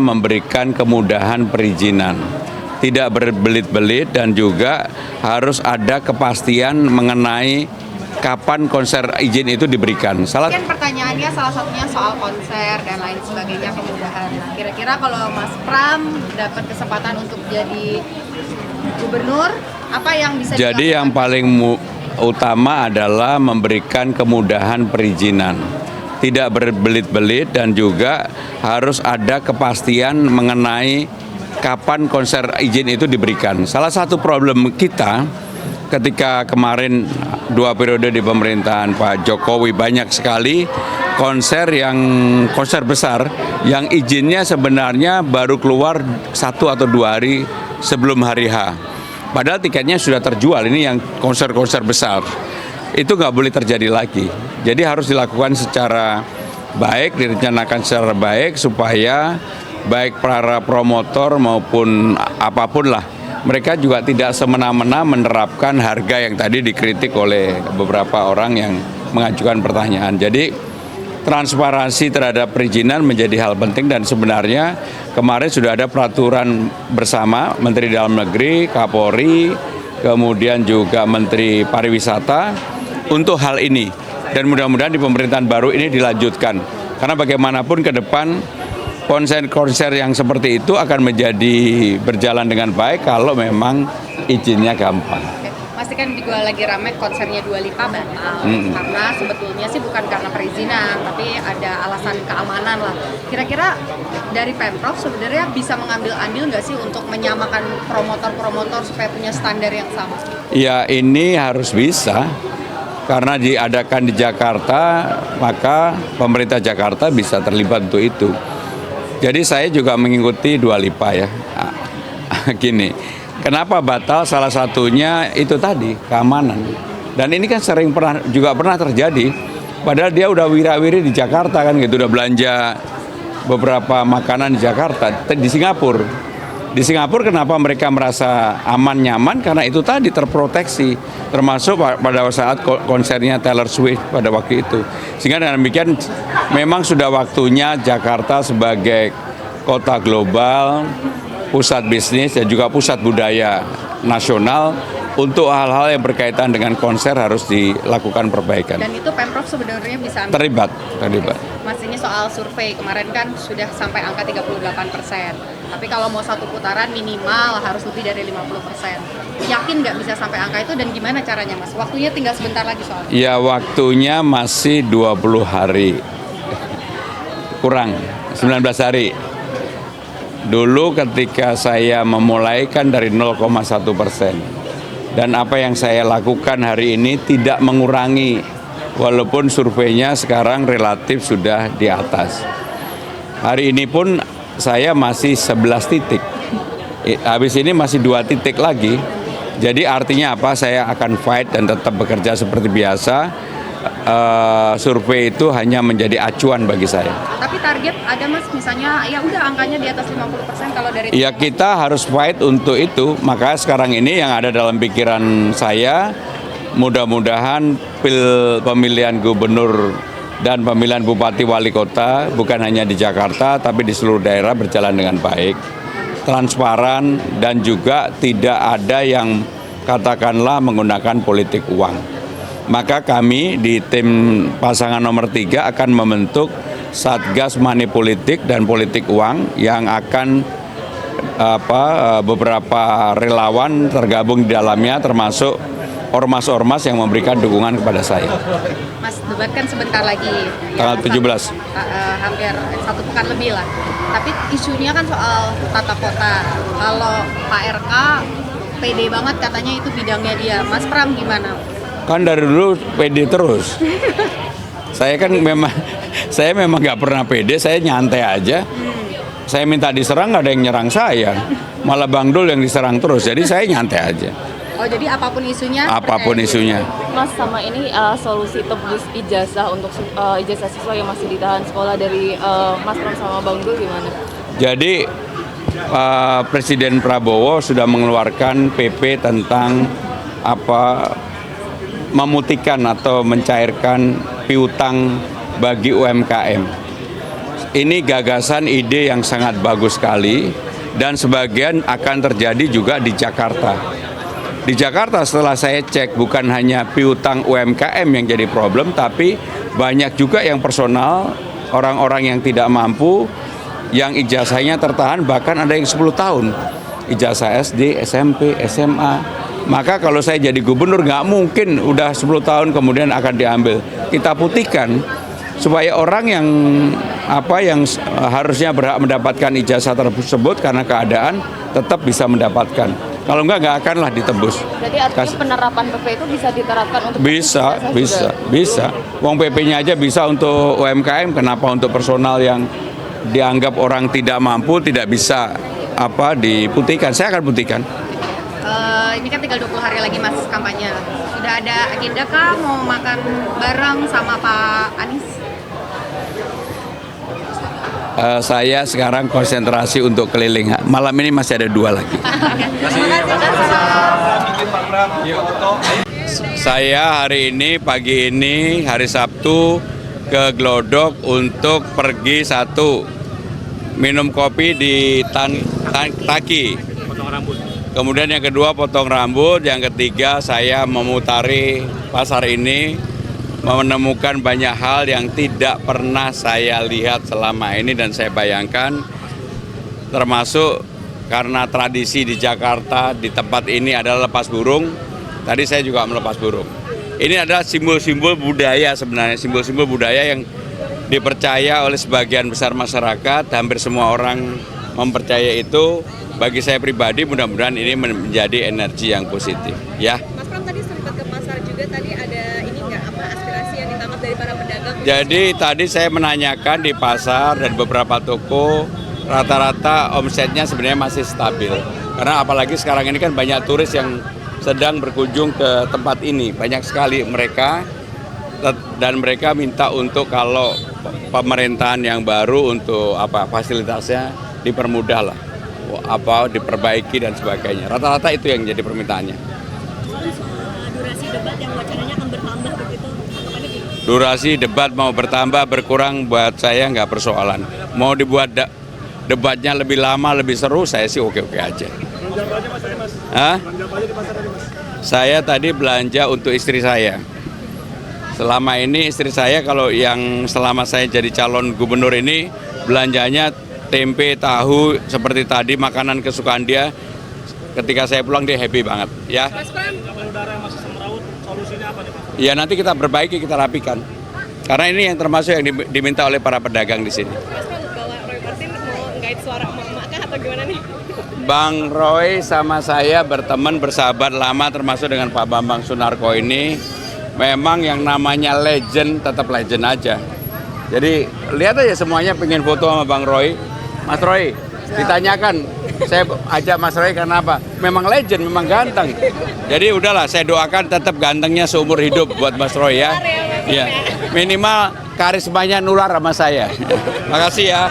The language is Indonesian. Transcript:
memberikan kemudahan perizinan, tidak berbelit-belit dan juga harus ada kepastian mengenai kapan konser izin itu diberikan. Kan pertanyaannya salah satunya soal konser dan lain sebagainya, kemudahan. Nah, kira-kira kalau Mas Pram dapat kesempatan untuk jadi gubernur, apa yang bisa Jadi dilakukan? yang paling utama adalah memberikan kemudahan perizinan, tidak berbelit-belit dan juga harus ada kepastian mengenai kapan konser izin itu diberikan. Salah satu problem kita ketika kemarin 2 periode di pemerintahan Pak Jokowi, banyak sekali konser besar yang izinnya sebenarnya baru keluar 1 atau 2 hari sebelum hari H. Padahal tiketnya sudah terjual. Ini yang konser-konser besar. Itu nggak boleh terjadi lagi. Jadi harus dilakukan secara baik, direncanakan secara baik supaya baik para promotor maupun apapun lah, mereka juga tidak semena-mena menerapkan harga yang tadi dikritik oleh beberapa orang yang mengajukan pertanyaan. Jadi transparansi terhadap perizinan menjadi hal penting dan sebenarnya kemarin sudah ada peraturan bersama Menteri Dalam Negeri, Kapolri, kemudian juga Menteri Pariwisata untuk hal ini. Dan mudah-mudahan di pemerintahan baru ini dilanjutkan. Karena bagaimanapun ke depan konser-konser yang seperti itu akan menjadi berjalan dengan baik kalau memang izinnya gampang. Pasti kan juga lagi ramai konsernya Dua Lipa batal, karena sebetulnya sih bukan karena perizinan, tapi ada alasan keamanan lah. Kira-kira dari Pemprov sebenarnya bisa mengambil andil nggak sih untuk menyamakan promotor-promotor supaya punya standar yang sama? Ya ini harus bisa, karena diadakan di Jakarta, maka pemerintah Jakarta bisa terlibat untuk itu. Jadi saya juga mengikuti Dua Lipa ya. Gini, kenapa batal? Salah satunya itu tadi, keamanan. Dan ini kan juga pernah terjadi. Padahal dia udah wira-wiri di Jakarta kan gitu, udah belanja beberapa makanan di Jakarta, di Singapura. Di Singapura kenapa mereka merasa aman nyaman? Karena itu tadi terproteksi, termasuk pada saat konsernya Taylor Swift pada waktu itu. Sehingga dengan demikian memang sudah waktunya Jakarta sebagai kota global, pusat bisnis dan juga pusat budaya nasional, untuk hal-hal yang berkaitan dengan konser harus dilakukan perbaikan. Dan itu Pemprov sebenarnya bisa terlibat. Mas, ini soal survei kemarin kan sudah sampai angka 38%. Tapi kalau mau satu putaran minimal harus lebih dari 50%. Yakin nggak bisa sampai angka itu dan gimana caranya, Mas? Waktunya tinggal sebentar lagi soalnya. Ya, waktunya masih 20 hari. Kurang 19 hari. Dulu ketika saya memulaikan dari 0,1%. Dan apa yang saya lakukan hari ini tidak mengurangi, walaupun surveinya sekarang relatif sudah di atas. Hari ini pun saya masih 11 titik. Habis ini masih 2 titik lagi. Jadi artinya apa? Saya akan fight dan tetap bekerja seperti biasa. Survei itu hanya menjadi acuan bagi saya. Tapi target ada, Mas, misalnya ya udah angkanya di atas 50% kalau dari ya kita harus fight untuk itu. Maka sekarang ini yang ada dalam pikiran saya, mudah-mudahan pemilihan gubernur dan pemilihan bupati wali kota bukan hanya di Jakarta tapi di seluruh daerah berjalan dengan baik, transparan dan juga tidak ada yang katakanlah menggunakan politik uang. Maka kami di tim pasangan nomor 3 akan membentuk Satgas Money Politik dan Politik Uang yang akan beberapa relawan tergabung di dalamnya, termasuk ormas-ormas yang memberikan dukungan kepada saya. Mas, debat kan sebentar lagi. Tanggal 17. Hampir 1 pekan lebih lah. Tapi isunya kan soal tata kota. Kalau Pak RK pede banget katanya itu bidangnya dia. Mas Pram gimana? Kan dari dulu pede terus. Saya memang nggak pernah pede, saya nyantai aja. Saya minta diserang, nggak ada yang nyerang saya. Malah Bang Dul yang diserang terus, jadi saya nyantai aja. Oh, jadi apapun isunya? Apapun isunya. Mas, sama ini solusi tebus ijazah untuk ijazah siswa yang masih ditahan sekolah dari Mas Pram sama Bang Dul gimana? Jadi Presiden Prabowo sudah mengeluarkan PP tentang memutihkan atau mencairkan piutang bagi UMKM. ini gagasan ide yang sangat bagus sekali dan sebagian akan terjadi juga di Jakarta. Di Jakarta setelah saya cek bukan hanya piutang UMKM yang jadi problem, tapi banyak juga yang personal, orang-orang yang tidak mampu, yang ijazahnya tertahan bahkan ada yang 10 tahun. Ijazah SD, SMP, SMA. Maka kalau saya jadi gubernur nggak mungkin udah 10 tahun kemudian akan diambil. Kita putihkan supaya orang yang harusnya berhak mendapatkan ijazah tersebut karena keadaan tetap bisa mendapatkan. Kalau nggak akanlah ditebus. Berarti artinya penerapan PP itu bisa diterapkan untuk bisa. Wong PP-nya aja bisa untuk UMKM, kenapa untuk personal yang dianggap orang tidak mampu tidak bisa diputihkan? Saya akan putihkan. Ini kan tinggal 20 hari lagi Mas kampanye. Sudah ada agenda kah mau makan bareng sama Pak Anies? Saya sekarang konsentrasi untuk keliling. Malam ini masih ada 2 lagi. Saya hari ini, pagi ini, hari Sabtu ke Glodok untuk pergi minum kopi di Taki. Kemudian yang kedua potong rambut, yang ketiga saya memutari pasar ini, menemukan banyak hal yang tidak pernah saya lihat selama ini dan saya bayangkan, termasuk karena tradisi di Jakarta di tempat ini adalah lepas burung. Tadi saya juga melepas burung. Ini adalah simbol-simbol budaya sebenarnya, simbol-simbol budaya yang dipercaya oleh sebagian besar masyarakat, hampir semua orang mempercaya itu. Bagi saya pribadi mudah-mudahan ini menjadi energi yang positif, ya. Mas Pram tadi sempat ke pasar juga, tadi ada aspirasi yang ditangkap dari para pedagang? Jadi tadi saya menanyakan di pasar dan beberapa toko, rata-rata omsetnya sebenarnya masih stabil. Karena apalagi sekarang ini kan banyak turis yang sedang berkunjung ke tempat ini. Banyak sekali mereka, dan mereka minta untuk kalau pemerintahan yang baru untuk fasilitasnya dipermudah lah, diperbaiki dan sebagainya. Rata-rata itu yang jadi permintaannya. Durasi debat yang wacananya akan bertambah begitu? Durasi debat mau bertambah berkurang buat saya nggak persoalan. Mau dibuat debatnya lebih lama, lebih seru, saya sih oke-oke aja. Saya tadi belanja untuk istri saya. Selama ini istri saya kalau yang selama saya jadi calon gubernur ini belanjanya tempe, tahu, seperti tadi makanan kesukaan dia. Ketika saya pulang dia happy banget, ya. Mas Pram, udara yang masih semeraut, solusinya apa nih Pak? Ya nanti kita perbaiki, kita rapikan. Karena ini yang termasuk yang diminta oleh para pedagang di sini. Mas Pram, bahwa Roy Martin mau ngait suara emak-emak kah atau gimana nih? Bang Roy sama saya berteman, bersahabat lama, termasuk dengan Pak Bambang Sunarko ini. Memang yang namanya legend tetap legend aja. Jadi lihat aja semuanya pengen foto sama Bang Roy. Mas Roy, ditanyakan, saya ajak Mas Roy karena apa? Memang legend, memang ganteng. Jadi udahlah, saya doakan tetap gantengnya seumur hidup buat Mas Roy ya. Iya, minimal karismanya nular sama saya. Makasih ya.